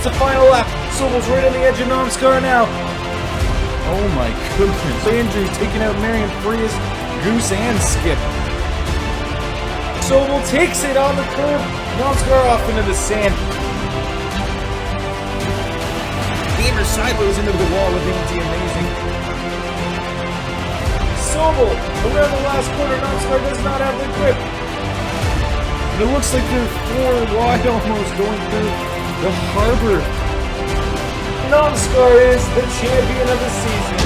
the final lap. Sobel's right on the edge of Nomskar now. Oh my goodness. Andrews taking out Marion Frias, Goose, and Skip. Sobel takes it on the curb. Nomskar off into the sand. Gamer sideways into the wall with Anti-Amazing. Sobel around the last corner. Nomskar does not have the grip. And it looks like they're 4 wide almost going through the harbor. Nomskar is the champion of the season.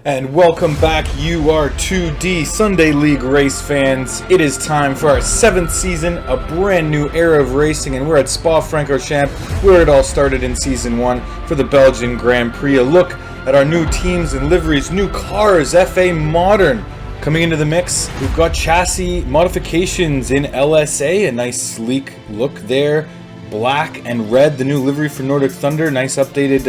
And welcome back, UR2D Sunday League race fans. It is time for our 7th season, a brand new era of racing, and we're at Spa-Francorchamps, where it all started in Season 1 for the Belgian Grand Prix. A look at our new teams and liveries, new cars, FA Modern. Coming into the mix, we've got chassis modifications in LSA, a nice sleek look there. Black and red, the new livery for Nordic Thunder, nice updated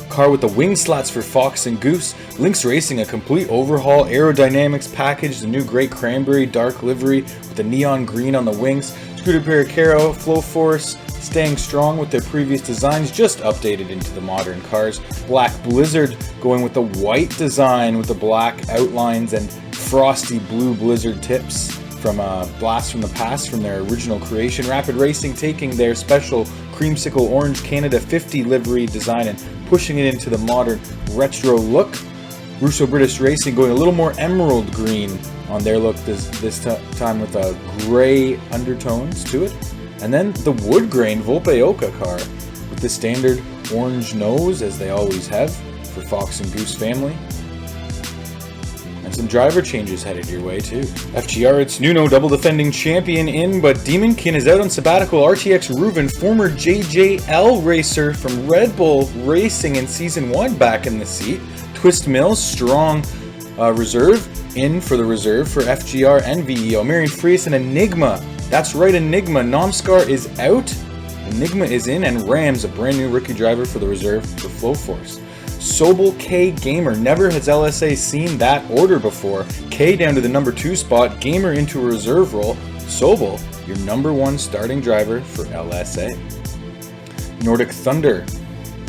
car with the wing slats for Fox and Goose. Lynx Racing, a complete overhaul, aerodynamics package, the new Great Cranberry dark livery with the neon green on the wings. Scooter Pericaro, Flow Force, staying strong with their previous designs, just updated into the modern cars. Black Blizzard going with the white design with the black outlines and frosty blue Blizzard tips from Blast from the Past from their original creation. Rapid Racing taking their special creamsicle orange Canada 50 livery design and pushing it into the modern retro look. Russo British Racing going a little more emerald green on their look this time with gray undertones to it. And then the wood grain Volpe Oka car with the standard orange nose, as they always have for Fox and Goose family. And some driver changes headed your way too. FGR, it's Nuno, double defending champion in, but Demonkin is out on sabbatical. RTX Reuven, former JJL racer from Red Bull Racing in Season 1, back in the seat. Twist Mills, strong reserve, in for the reserve for FGR and VEO. Marion Frias and Enigma. That's right, Enigma. Nomskar is out. Enigma is in, and Rams, a brand new rookie driver for the reserve for Flow Force. Sobel, K, Gamer. Never has LSA seen that order before. K down to the number 2 spot. Gamer into a reserve role. Sobel, your number 1 starting driver for LSA. Nordic Thunder.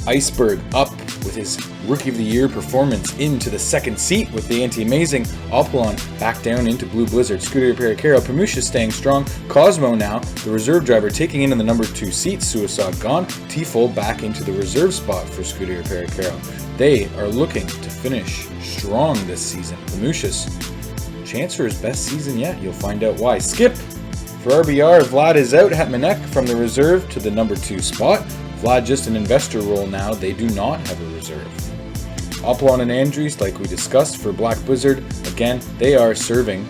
Iceberg up with his Rookie of the Year performance into the 2nd seat with the Anti-Amazing. Apollon back down into Blue Blizzard. Scooter Pericaro. Pamusha staying strong. Cosmo now, the reserve driver, taking in the number 2 seat. Suicide gone. Tifo back into the reserve spot for Scooter Pericaro. They are looking to finish strong this season. Pamusha's chance for his best season yet. You'll find out why. Skip for RBR. Vlad is out. Hetmanek from the reserve to the number 2 spot. Vlad just an investor role now. They do not have a reserve. Apollon and Andries, like we discussed, for Black Blizzard. Again, they are serving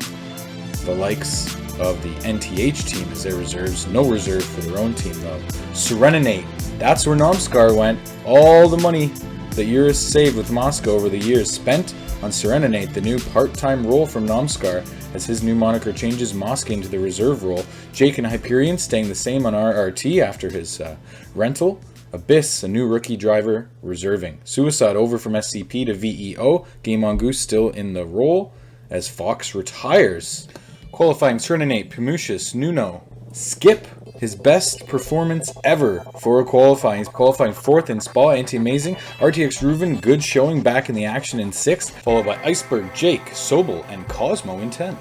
the likes of the NTH team as their reserves. No reserve for their own team, though. Serenanate. That's where Nomskar went. All the money that Eurus saved with Moscow over the years spent on Serenanate, the new part-time role from Nomskar, as his new moniker changes Moscow into the reserve role. Jake and Hyperion staying the same on RRT after his rental. Abyss, a new rookie driver, reserving. Suicide over from SCP to VEO. Game on Goose still in the role as Fox retires. Qualifying Serenanate, Pamushis, Nuno, Skip, his best performance ever for a qualifying. He's qualifying 4th in Spa, Anti-Amazing. RTX Reuven, good showing back in the action in 6th, followed by Iceberg, Jake, Sobel, and Cosmo in 10th.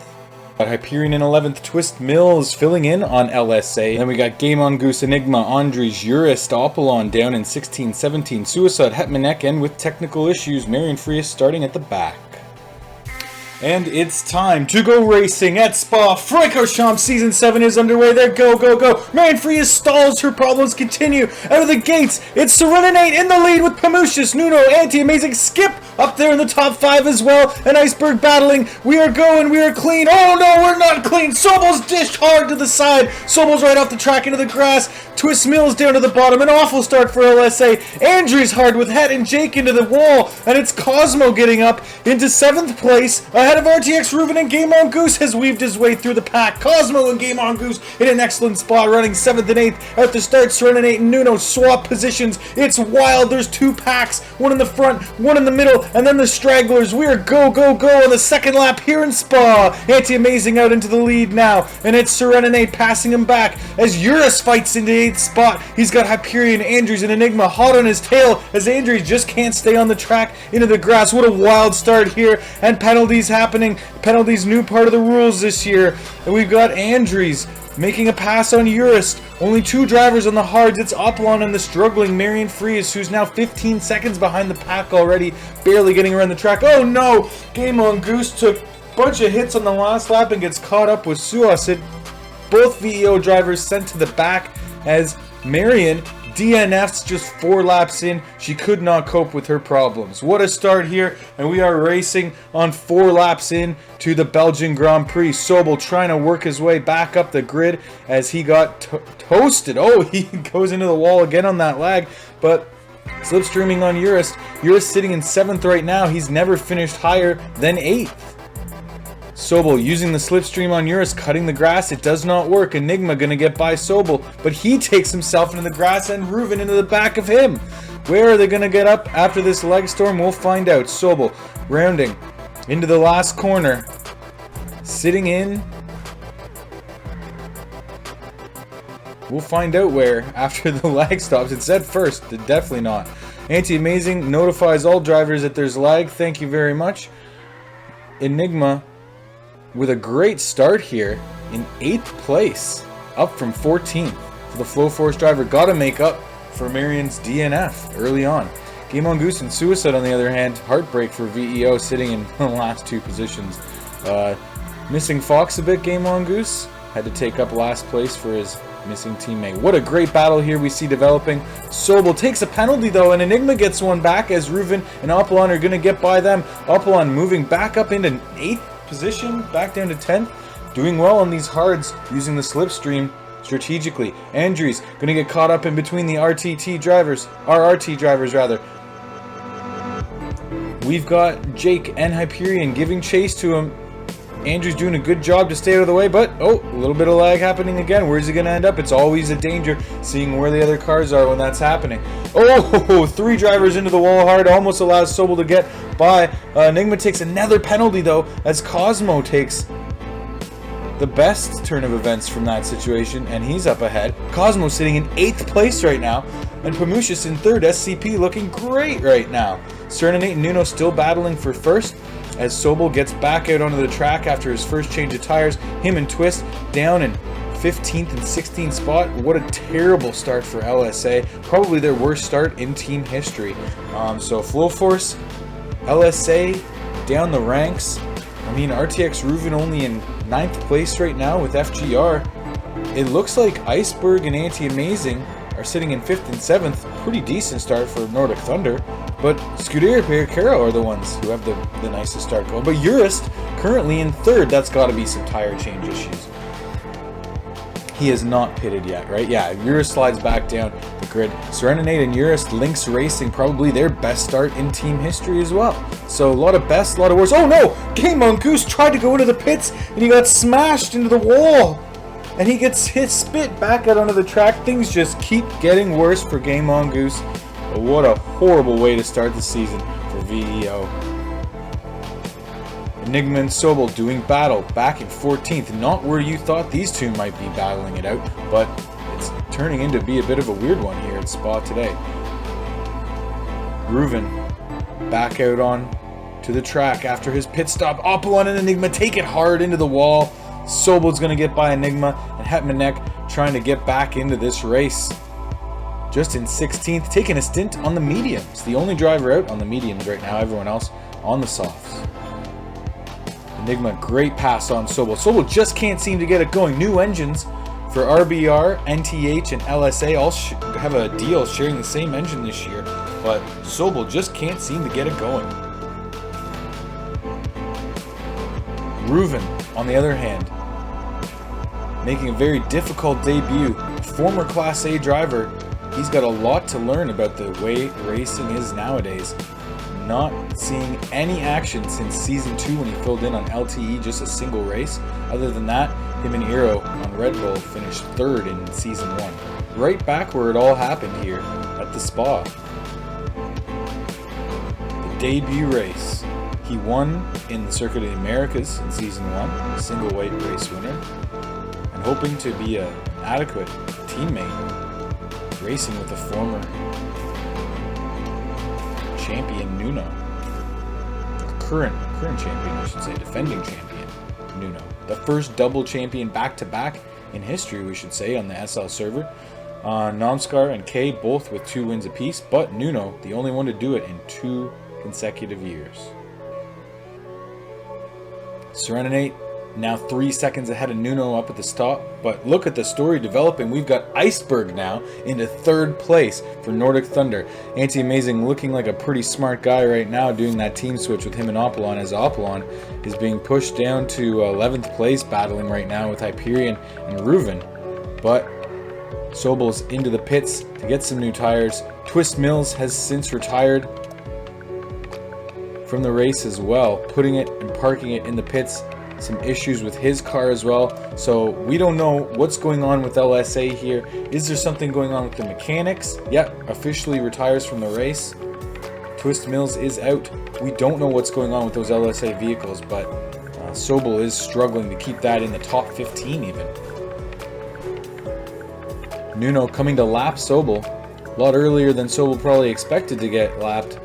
Got Hyperion in 11th, Twist Mills filling in on LSA. Then we got Game on Goose, Enigma, Andries, Urist, Apollon down in 16, 17. Suicide, Hetmanek, and with technical issues, Marion Frias starting at the back. And it's time to go racing at Spa-Francorchamps. Season 7 is underway. There, go, go, go. Marion Frias stalls. Her problems continue. Out of the gates, it's Serenanate in the lead with Pamushis, Nuno, Anti-Amazing, Skip up there in the top 5 as well. And Iceberg battling. We are going. We are clean. Oh, no, we're not clean. Sobel's dished hard to the side. Sobel's right off the track into the grass. Twist Mills down to the bottom. An awful start for LSA. Andries hard with Het and Jake into the wall. And it's Cosmo getting up into 7th place ahead ahead of RTX Ruven, and Game On Goose has weaved his way through the pack. Cosmo and Game On Goose in an excellent spot, running 7th and 8th. At the start, Serenade and Nuno swap positions. It's wild. There's 2 packs, one in the front, one in the middle, and then the stragglers. We are go, go, go on the second lap here in Spa. Anti-Amazing out into the lead now, and it's Serenade passing him back as Urus fights into 8th spot. He's got Hyperion, Andrews, and Enigma hot on his tail as Andrews just can't stay on the track into the grass. What a wild start here, and penalties happening. Penalties, new part of the rules this year. And we've got Andrews making a pass on Urus. Only 2 drivers on the hards. It's Oplon and the struggling Marion Fries, who's now 15 seconds behind the pack already, barely getting around the track. Oh no! Game On Goose took a bunch of hits on the last lap and gets caught up with Suicid. Both VEO drivers sent to the back as Marion DNF's just 4 laps in. She could not cope with her problems. What a start here, and we are racing on 4 laps in to the Belgian Grand Prix. Sobel trying to work his way back up the grid as he got toasted. Oh, he goes into the wall again on that lag, but slipstreaming on Urus. Urus sitting in 7th right now. He's never finished higher than 8th. Sobel using the slipstream on Urus, cutting the grass. It does not work. Enigma gonna get by Sobel, but he takes himself into the grass and Ruven into the back of him. Where are they gonna get up after this leg storm? We'll find out. Sobel rounding into the last corner, sitting in. We'll find out where after the lag stops. It said first, definitely not. Anti-Amazing notifies all drivers that there's lag. Thank you very much. Enigma with a great start here in 8th place, up from 14th for the Flow Force driver. Got to make up for Marion's DNF early on. Game On Goose and Suicide, on the other hand, heartbreak for VEO, sitting in the last 2 positions. Missing Fox a bit, Game On Goose. Had to take up last place for his missing teammate. What a great battle here we see developing. Sobel takes a penalty though, and Enigma gets one back as Ruven and Apollon are going to get by them. Apollon moving back up into 8th position, back down to 10th. Doing well on these hards, using the slipstream strategically. Andrews going to get caught up in between the RT drivers rather. We've got Jake and Hyperion giving chase to him. Andrew's doing a good job to stay out of the way, but oh, a little bit of lag happening again. Where's he going to end up? It's always a danger seeing where the other cars are when that's happening. Oh, 3 drivers into the wall hard, almost allows Sobel to get by. Enigma takes another penalty though, as Cosmo takes the best turn of events from that situation, and he's up ahead. Cosmo sitting in 8th place right now, and Pamushis in 3rd. SCP looking great right now. Serenade and Nuno still battling for 1st. As Sobel gets back out onto the track after his first change of tires. Him and Twist down in 15th and 16th spot. What a terrible start for LSA. Probably their worst start in team history. So Flow Force, LSA down the ranks. I mean, RTX Ruven only in 9th place right now with FGR. It looks like Iceberg and Anti-Amazing are sitting in 5th and 7th. Pretty decent start for Nordic Thunder. But Scuderia Pericaro are the ones who have the nicest start going. But Urus currently in 3rd. That's got to be some tire change issues. He is not pitted yet, right? Yeah, Urus slides back down the grid. Serenade and Urus, Lynx Racing, probably their best start in team history as well. So a lot of best, a lot of worst. Oh no! Game On Goose tried to go into the pits and he got smashed into the wall. And he gets hit, spit back out onto the track. Things just keep getting worse for Game On Goose. What a horrible way to start the season for VEO. Enigma and Sobel doing battle back in 14th. Not where you thought these two might be battling it out, but it's turning into be a bit of a weird one here at Spa today. Ruven back out on to the track after his pit stop. Apollon and Enigma take it hard into the wall. Sobel's going to get by Enigma, and Hetmanek trying to get back into this race. Just in 16th, taking a stint on the mediums. The only driver out on the mediums right now, everyone else on the softs. Enigma, great pass on Sobel. Sobel just can't seem to get it going. New engines for RBR, NTH, and LSA all have a deal sharing the same engine this year, but Sobel just can't seem to get it going. Ruven, on the other hand, making a very difficult debut. Former Class A driver. He's got a lot to learn about the way racing is nowadays. not seeing any action since Season 2 when he filled in on LTE, just a single race. Other than that, him and Eero on Red Bull finished 3rd in Season 1. Right back where it all happened here at the Spa. The debut race. He won in the Circuit of the Americas in Season 1, single weight race winner, and hoping to be an adequate teammate, racing with a former champion Nuno. Current champion, I should say, defending champion Nuno. The first double champion back-to-back in history, we should say, on the SL server. Namskar and Kay both with 2 wins apiece, but Nuno, the only one to do it in 2 consecutive years. Serenade now 3 seconds ahead of Nuno up at the stop, but look at the story developing. We've got Iceberg now into 3rd place for Nordic Thunder. Anti-Amazing looking like a pretty smart guy right now, doing that team switch with him and Apollon, as Apollon is being pushed down to 11th place, battling right now with Hyperion and Reuven. But Sobel's into the pits to get some new tires. Twist Mills has since retired from the race as well, putting it and parking it in the pits. Some issues with his car as well, so we don't know what's going on with LSA here. Is there something going on with the mechanics? Yep, officially retires from the race. Twist Mills is out. We don't know what's going on with those LSA vehicles, but Sobel is struggling to keep that in the top 15 even. Nuno coming to lap Sobel a lot earlier than Sobel probably expected to get lapped.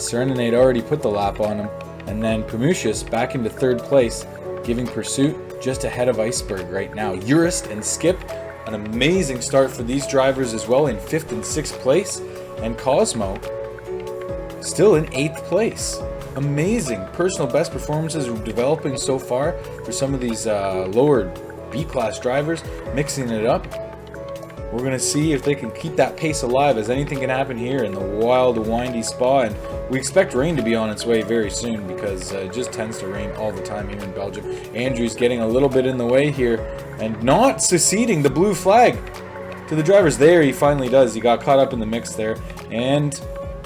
Serenade already put the lap on him, and then Prometheus back into 3rd place, giving pursuit just ahead of Iceberg right now. Urist and Skip, an amazing start for these drivers as well, in 5th and 6th place, and Cosmo still in 8th place. Amazing personal best performances developing so far for some of these lower B-class drivers, mixing it up. We're going to see if they can keep that pace alive, as anything can happen here in the wild, windy Spa, and we expect rain to be on its way very soon, because it just tends to rain all the time here in Belgium. Andrew's getting a little bit in the way here and not succeeding the blue flag to the drivers. There he finally does. He got caught up in the mix there, and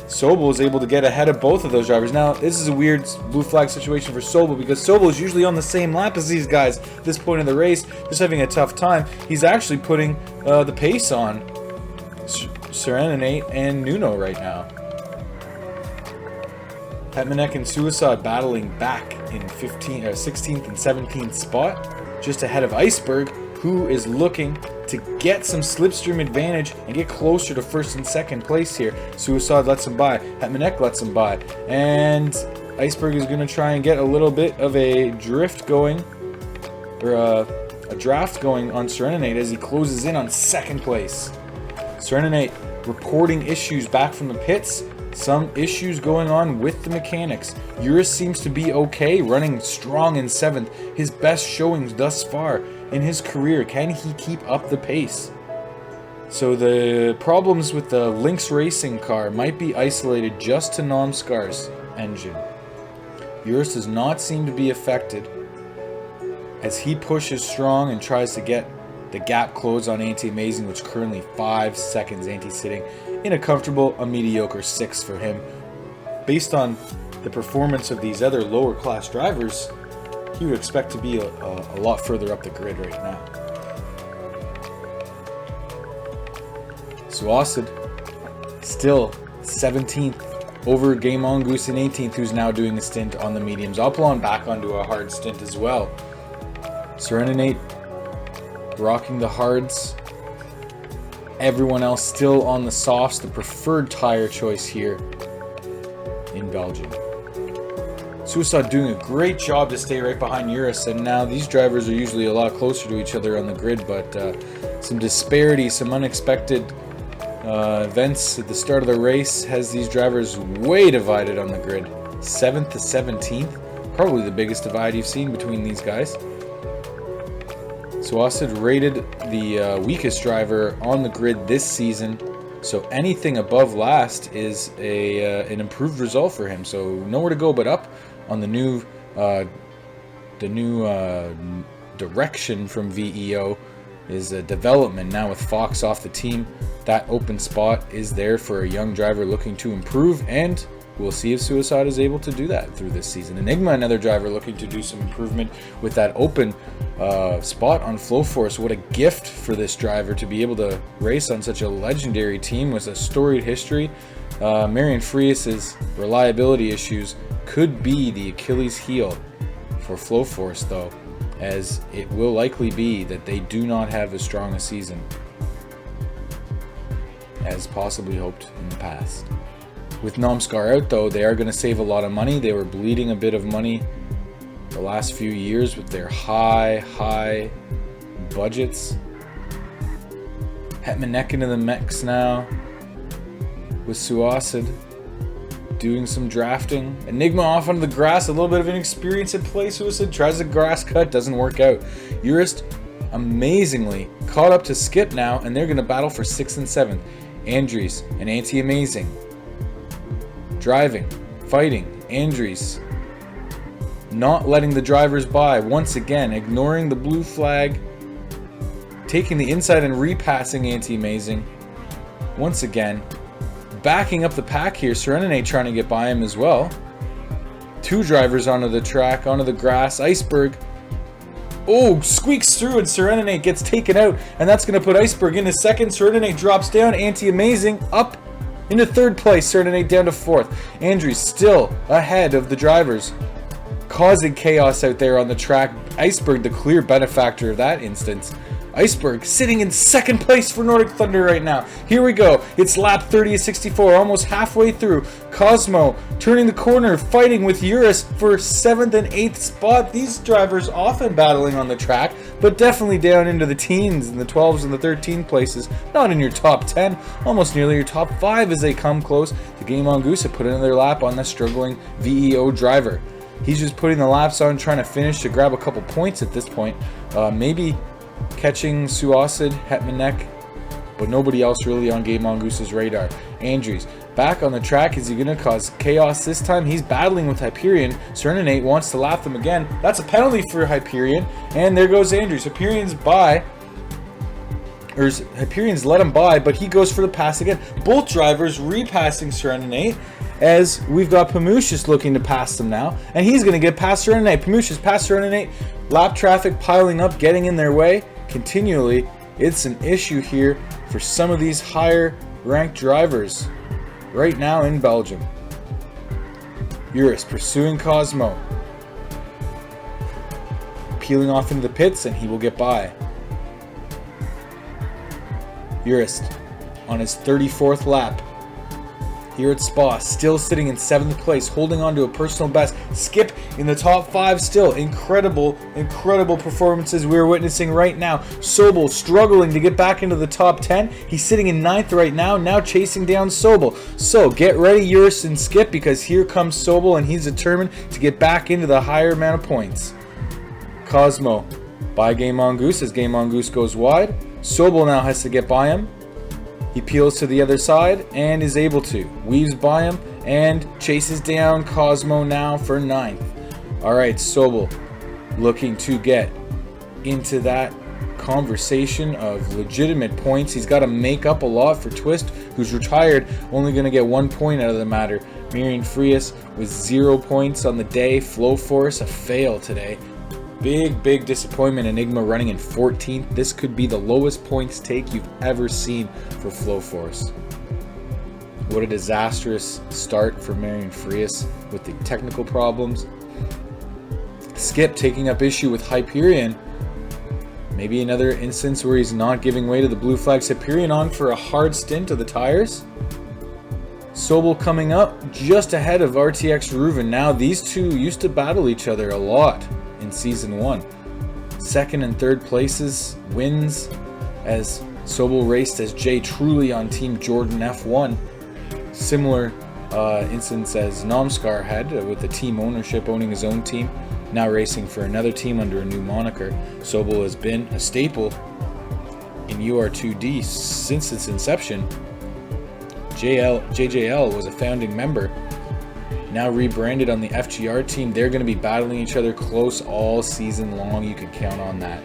Sobel was able to get ahead of both of those drivers. Now, this is a weird blue flag situation for Sobel, because Sobel is usually on the same lap as these guys at this point in the race, just having a tough time. He's actually putting the pace on Serenade and Nuno right now. Hetmanek and Suicide battling back in 16th and 17th spot, just ahead of Iceberg, who is looking to get some slipstream advantage and get closer to 1st and 2nd place here. Suicide lets him by, Hetmanek lets him by, and Iceberg is going to try and get a little bit of a drift going, or a draft going on Serenade as he closes in on 2nd place. Serenade reporting issues back from the pits. Some issues going on with the mechanics. Urus seems to be okay, running strong in 7th. His best showings thus far in his career. Can he keep up the pace? So the problems with the Lynx racing car might be isolated just to Namskar's engine. Urus does not seem to be affected as he pushes strong and tries to get the gap closed on Anti-Amazing, which currently 5 seconds. Anti sitting in a comfortable, a mediocre 6th for him. Based on the performance of these other lower class drivers, he would expect to be a lot further up the grid right now. Suicide still 17th over Game Mongoose in 18th, who's now doing a stint on the mediums. Apollon back onto a hard stint as well. Serenade rocking the hards. Everyone else still on the softs, the preferred tire choice here in Belgium. Suicide doing a great job to stay right behind Urus, and now these drivers are usually a lot closer to each other on the grid, but some disparity, some unexpected events at the start of the race has these drivers way divided on the grid. 7th to 17th, probably the biggest divide you've seen between these guys. Suicide rated the weakest driver on the grid this season, so anything above last is an improved result for him. So nowhere to go but up on the new direction from VEO is a development now with Fox off the team. That open spot is there for a young driver looking to improve, and we'll see if Suicide is able to do that through this season. Enigma, another driver looking to do some improvement with that open spot on Flow Force. What a gift for this driver to be able to race on such a legendary team with a storied history. Marion Frias's reliability issues could be the Achilles heel for Flow Force, though, as it will likely be that they do not have as strong a season as possibly hoped in the past. With Nomskar out, though, they are going to save a lot of money. They were bleeding a bit of money the last few years with their high budgets. Hetmanek into the mix now with Suicide doing some drafting. Enigma off onto the grass, a little bit of inexperience at play. Suicide tries the grass cut, doesn't work out. Urist amazingly caught up to Skip now, and they're going to battle for 6th and 7th. Andries and Anti-Amazing driving, fighting. Andries not letting the drivers by once again, ignoring the blue flag, taking the inside and repassing Anti-Amazing once again. Backing up the pack here, Serenade trying to get by him as well. Two drivers onto the track, onto the grass. Iceberg, oh, squeaks through and Serenade gets taken out, and that's going to put Iceberg into 2nd. Serenade drops down. Anti-Amazing up into 3rd place. Serenade down to 4th. Andrews still ahead of the drivers, causing chaos out there on the track. Iceberg, the clear benefactor of that instance. Iceberg sitting in 2nd place for Nordic Thunder right now. Here we go. It's lap 30 of 64, almost halfway through. Cosmo turning the corner, fighting with Urus for 7th and 8th spot. These drivers often battling on the track, but definitely down into the teens and the 12s and the 13 places. Not in your top 10, almost nearly your top 5 as they come close. The Game Mongoose have put another lap on the struggling VEO driver. He's just putting the laps on, trying to finish to grab a couple points at this point. Maybe catching Suicide, Hetmanek, but nobody else really on Game Mongoose's radar. Andrews back on the track. Is he going to cause chaos this time? He's battling with Hyperion. Serenade wants to lap them again. That's a penalty for Hyperion, and there goes Andrews. Hyperion's let him by, but he goes for the pass again. Both drivers repassing Serenade, as we've got Pamushis looking to pass them now, and he's going to get past Serenade. Pamushis past Serenade. Lap traffic piling up, getting in their way continually. It's an issue here for some of these higher ranked drivers right now in Belgium. Urus pursuing Cosmo, peeling off into the pits, and he will get by. Urus on his 34th lap here at Spa, still sitting in 7th place, holding on to a personal best. Skip in the top 5 still. Incredible performances we're witnessing right now. Sobel struggling to get back into the top 10. He's sitting in 9th right now chasing down Sobel. So get ready, Urus and Skip, because here comes Sobel, and he's determined to get back into the higher amount of points. Cosmo by Game Mongoose as Game Mongoose goes wide. Sobel now has to get by him. He peels to the other side and is able to. Weaves by him and chases down Cosmo now for 9th. Alright, Sobel looking to get into that conversation of legitimate points. He's got to make up a lot for Twist, who's retired, only going to get 1 point out of the matter. Marion Frias with 0 points on the day. Flow Force, a fail today. Big disappointment. Enigma running in 14th. This could be the lowest points take you've ever seen for Flow Force. What a disastrous start for Marion Frias with the technical problems. Skip taking up issue with Hyperion. Maybe another instance where he's not giving way to the blue flags. Hyperion on for a hard stint of the tires. Sobel coming up just ahead of RTX Reuven. Now these two used to battle each other a lot in Season 1. 2nd and 3rd places, wins, as Sobel raced as Jay Truly on Team Jordan F1. Similar instance as Nomskar had, with the team ownership, owning his own team, now racing for another team under a new moniker. Sobel has been a staple in UR2D since its inception. JJL was a founding member. Now rebranded on the FGR team. They're going to be battling each other close all season long. You can count on that.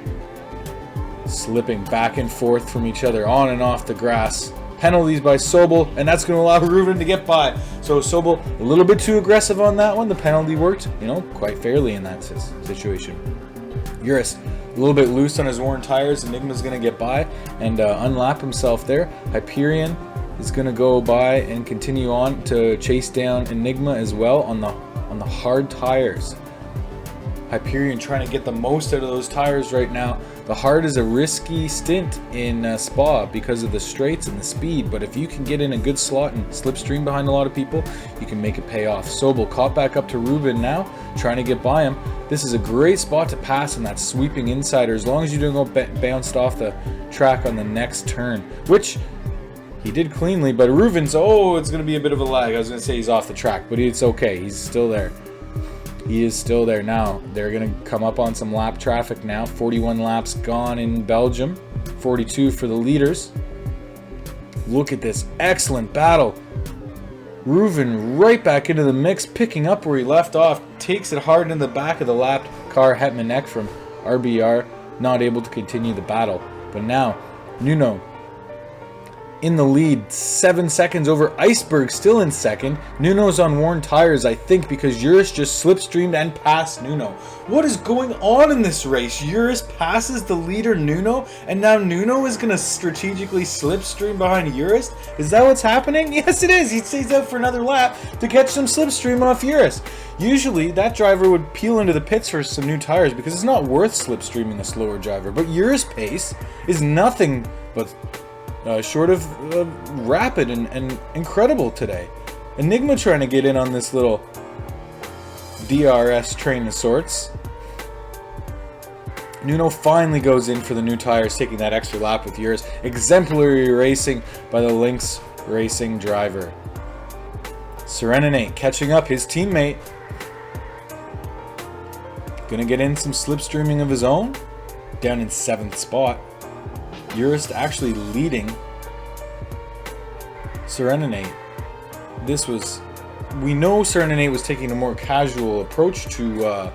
Slipping back and forth from each other on and off the grass. Penalties by Sobel, and that's going to allow Ruben to get by. So Sobel a little bit too aggressive on that one. The penalty worked, you know, quite fairly in that situation. Urus a little bit loose on his worn tires. Enigma's going to get by and unlap himself there. Hyperion is going to go by and continue on to chase down Enigma as well on the hard tires. Hyperion trying to get the most out of those tires right now. The hard is a risky stint in Spa because of the straights and the speed, but if you can get in a good slot and slipstream behind a lot of people, you can make it pay off. Sobel caught back up to Ruben now, trying to get by him. This is a great spot to pass in that sweeping insider, as long as you don't go bounced off the track on the next turn, which he did cleanly, but Ruben's, oh, it's going to be a bit of a lag. I was going to say he's off the track, but it's okay. He's still there. He is still there now. They're going to come up on some lap traffic now. 41 laps gone in Belgium. 42 for the leaders. Look at this excellent battle. Ruben right back into the mix, picking up where he left off. Takes it hard in the back of the lapped car. Hetmanek from RBR not able to continue the battle. But now, Nuno in the lead, 7 seconds over Iceberg, still in second. Nuno's on worn tires, I think, because Urus just slipstreamed and passed Nuno. What is going on in this race? Urus passes the leader Nuno, and now Nuno is going to strategically slipstream behind Urus? Is that what's happening? Yes, it is. He stays out for another lap to catch some slipstream off Urus. Usually, that driver would peel into the pits for some new tires because it's not worth slipstreaming a slower driver. But Urus' pace is nothing but short of rapid and incredible today. Enigma trying to get in on this little DRS train of sorts. Nuno finally goes in for the new tires, taking that extra lap with Urus. Exemplary racing by the Lynx Racing driver. Serenanate catching up his teammate. Gonna get in some slipstreaming of his own. Down in 7th spot. Urus actually leading Serenanate. This was, we know Serenanate was taking a more casual approach to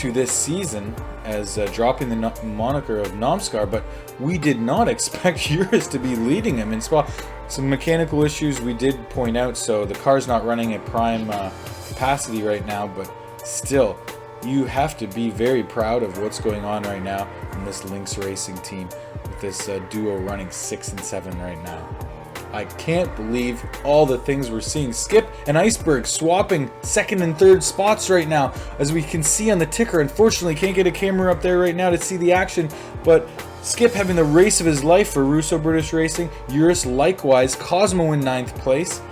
this season as dropping the moniker of Nomskar, but we did not expect Urus to be leading him in Spa. Some mechanical issues we did point out, so the car's not running at prime capacity right now, but still, you have to be very proud of what's going on right now in this Lynx Racing team with this duo running 6 and 7 right now. I can't believe all the things we're seeing. Skip and Iceberg swapping 2nd and 3rd spots right now, as we can see on the ticker. Unfortunately, can't get a camera up there right now to see the action, but Skip having the race of his life for Russo British Racing. Urus likewise. Cosmo in 9th place.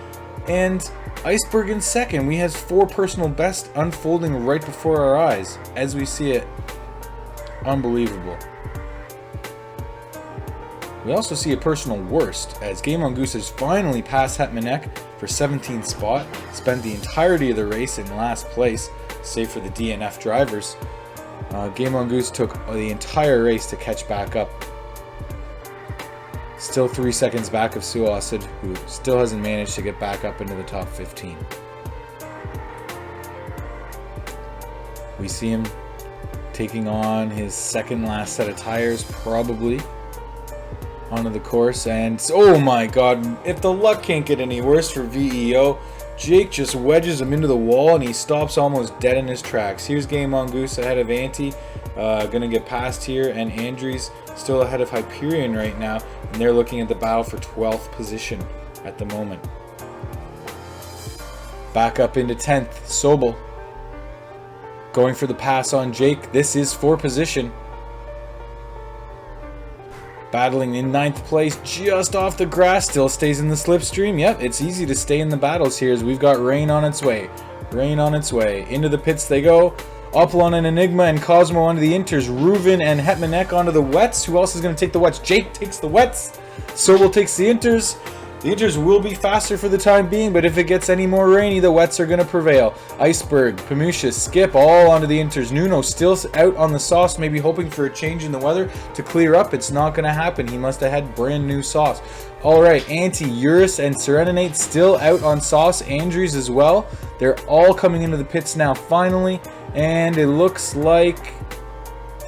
And Iceberg in 2nd. We have 4 personal best unfolding right before our eyes as we see it. Unbelievable. We also see a personal worst as Game on Goose has finally passed Hetmanek for 17th spot. Spent the entirety of the race in last place, save for the DNF drivers. Game on Goose took the entire race to catch back up. Still 3 seconds back of Suasid, who still hasn't managed to get back up into the top 15. We see him taking on his 2nd last set of tires, probably, onto the course. And oh my god, if the luck can't get any worse for VEO, Jake just wedges him into the wall and he stops almost dead in his tracks. Here's Game on Goose ahead of Anti, gonna get past here, and Andries still ahead of Hyperion right now, and they're looking at the battle for 12th position at the moment. Back up into 10th, Sobel going for the pass on Jake. This is for position. Battling in 9th place, just off the grass, still stays in the slipstream. Yep, it's easy to stay in the battles here as we've got rain on its way. Rain on its way. Into the pits they go. Uplan and Enigma and Cosmo onto the inters. Ruven and Hetmanek onto the wets. Who else is going to take the wets? Jake takes the wets. Sobel takes the inters. The inters will be faster for the time being, but if it gets any more rainy, the wets are going to prevail. Iceberg, Pamusha, Skip, all onto the inters. Nuno still out on the sauce, maybe hoping for a change in the weather to clear up. It's not going to happen. He must have had brand new sauce. Alright, Anti, Urus, and Serenanate still out on sauce. Andrews as well. They're all coming into the pits now finally, and it looks like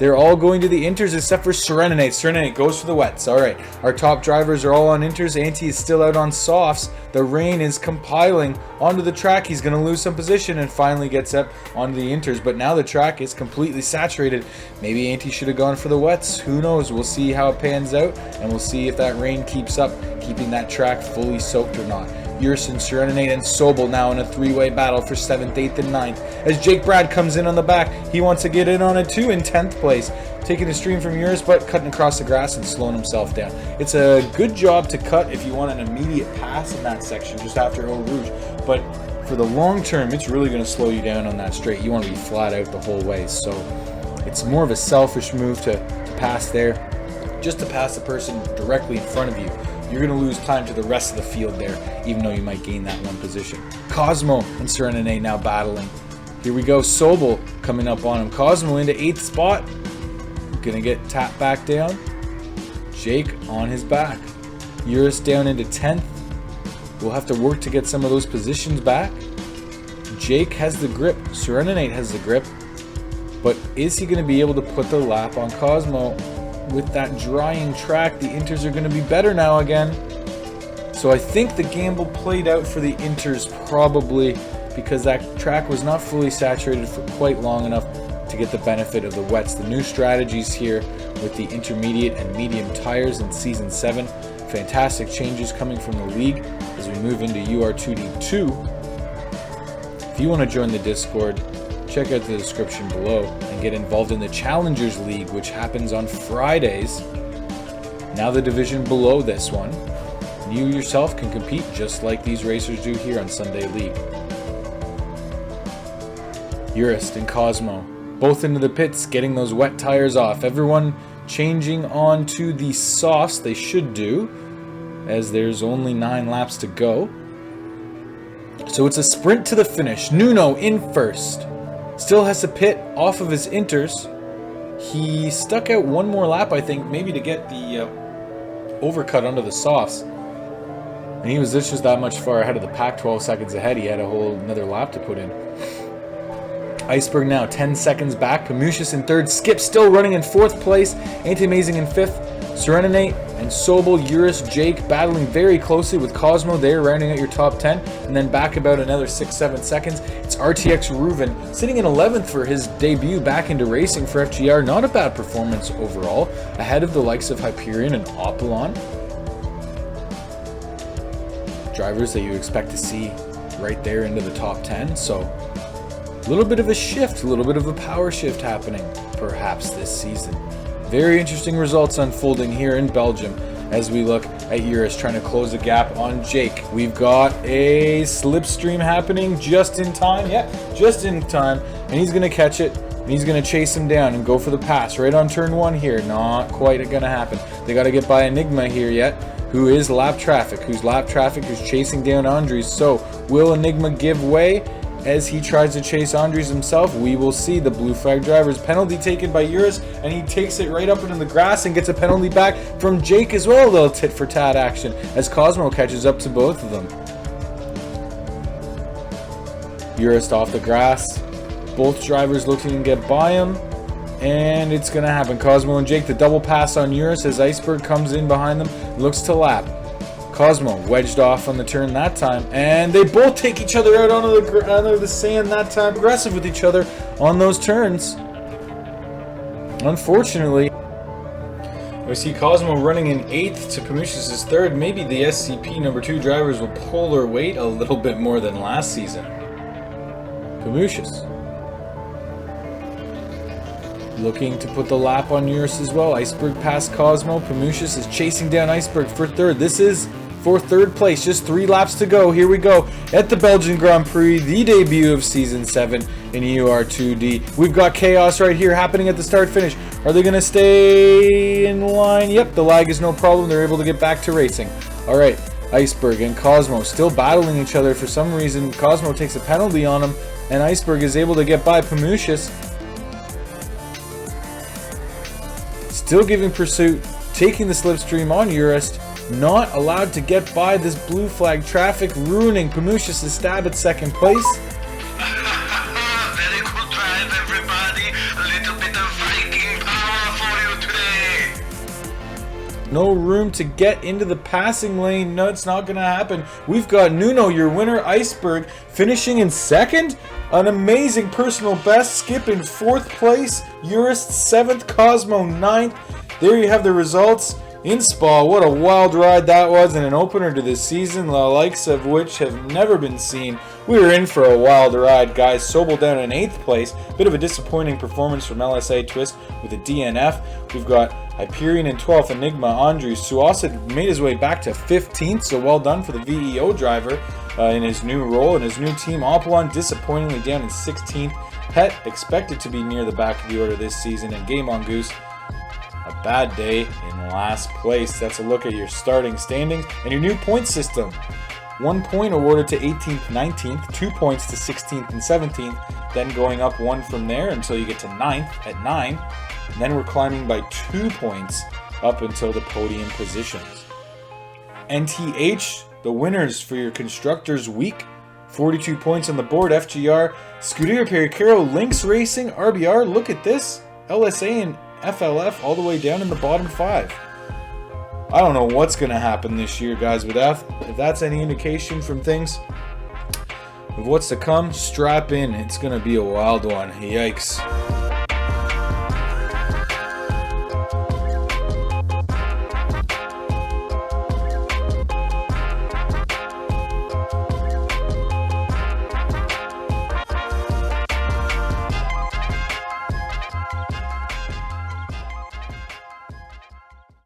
They're all going to the inters except for Serenade. Serenade goes for the wets. All right, our top drivers are all on inters. Antti is still out on softs. The rain is compiling onto the track. He's going to lose some position and finally gets up onto the inters. But now the track is completely saturated. Maybe Antti should have gone for the wets. Who knows? We'll see how it pans out, and we'll see if that rain keeps up, keeping that track fully soaked or not. Yersin, Serenade, and Sobel now in a three-way battle for 7th, 8th, and 9th. As Jake Brad comes in on the back, he wants to get in on it too in 10th place. Taking a stream from Uris, but cutting across the grass and slowing himself down. It's a good job to cut if you want an immediate pass in that section just after Eau Rouge. But for the long term, it's really going to slow you down on that straight. You want to be flat out the whole way. So it's more of a selfish move to pass there, just to pass the person directly in front of you. You're going to lose time to the rest of the field there, even though you might gain that one position. Cosmo and Serenade now battling. Here we go, Sobel coming up on him. Cosmo into 8th spot. Going to get tapped back down. Jake on his back. Uris down into 10th. We'll have to work to get some of those positions back. Jake has the grip. Serenade has the grip. But is he going to be able to put the lap on Cosmo? With that drying track, the inters are going to be better now again. So I think the gamble played out for the inters probably because that track was not fully saturated for quite long enough to get the benefit of the wets. The new strategies here with the intermediate and medium tires in Season 7. Fantastic changes coming from the league as we move into UR2D 2. If you want to join the Discord, check out the description below and get involved in the Challengers League, which happens on Fridays. Now the division below this one. You yourself can compete just like these racers do here on Sunday League. Urist and Cosmo, both into the pits, getting those wet tires off. Everyone changing on to the softs, they should do, as there's only 9 laps to go. So it's a sprint to the finish. Nuno in first. Still has to pit off of his inters. He stuck out one more lap, I think, maybe to get the overcut onto the softs. And he was just that much far ahead of the pack, 12 seconds ahead. He had a whole another lap to put in. Iceberg now 10 seconds back. Pamucius in 3rd. Skip still running in 4th place. Anti-Amazing in 5th. Serenade and Sobel, Uris, Jake battling very closely with Cosmo there, rounding out your top 10. And then back about another 6-7 seconds. It's RTX Reuven sitting in 11th for his debut back into racing for FGR. Not a bad performance overall. Ahead of the likes of Hyperion and Opelon. Drivers that you expect to see right there into the top 10. So a little bit of a shift, a little bit of a power shift happening perhaps this season. Very interesting results unfolding here in Belgium as we look at Uris trying to close the gap on Jake. We've got a slipstream happening just in time. Yeah, just in time. And he's going to catch it. And he's going to chase him down and go for the pass right on turn 1 here. Not quite going to happen. They got to get by Enigma here yet, who is lap traffic, who's chasing down Andres. So will Enigma give way as he tries to chase Andres himself? We will see. The blue flag driver's penalty taken by Uris, and he takes it right up into the grass and gets a penalty back from Jake as well. A little tit for tat action as Cosmo catches up to both of them. Uris off the grass. Both drivers looking to get by him, and it's going to happen. Cosmo and Jake, the double pass on Uris as Iceberg comes in behind them, looks to lap. Cosmo wedged off on the turn that time, and they both take each other out onto the sand that time. Aggressive with each other on those turns. Unfortunately, we see Cosmo running in 8th to Pamucius' 3rd. Maybe the SCP number 2 drivers will pull their weight a little bit more than last season. Pamucius looking to put the lap on Uris as well. Iceberg past Cosmo. Pamucius is chasing down Iceberg for 3rd. This is for 3rd place. Just 3 laps to go. Here we go at the Belgian Grand Prix, the debut of Season 7 in UR2D. We've got chaos right here happening at the start-finish. Are they going to stay in line? Yep, the lag is no problem. They're able to get back to racing. All right, Iceberg and Cosmo still battling each other for some reason. Cosmo takes a penalty on him, and Iceberg is able to get by Pamucius. Still giving pursuit, taking the slipstream on Uris. Not allowed to get by this blue flag traffic, ruining Pamucius' stab at 2nd place. Very good drive, everybody. A little bit of Viking power. No room to get into the passing lane. No, it's not going to happen. We've got Nuno, your winner, Iceberg, finishing in second. An amazing personal best. Skip in 4th place. Urist 7th. Cosmo 9th. There you have the results in Spa. What a wild ride that was, and an opener to this season, the likes of which have never been seen. We were in for a wild ride, guys. Sobel down in 8th place. Bit of a disappointing performance from LSA Twist with a DNF. We've got Hyperion in 12th, Enigma, Andrew. Suasid made his way back to 15th, so well done for the VEO driver in his new role and his new team. Opalon disappointingly down in 16th. Pet expected to be near the back of the order this season, and Game Mongoose, a bad day in last place. That's a look at your starting standings and your new point system. 1 point awarded to 18th, 19th, 2 points to 16th and 17th, then going up 1 from there until you get to 9th at 9. And then we're climbing by 2 points up until the podium positions. NTH, the winners for your Constructors Week. 42 points on the board. FGR, Scuderia Pericaro, Lynx Racing, RBR. Look at this. LSA and FLF all the way down in the bottom 5. I don't know what's going to happen this year, guys, but if that's any indication from things of what's to come, strap in. It's going to be a wild one. Yikes.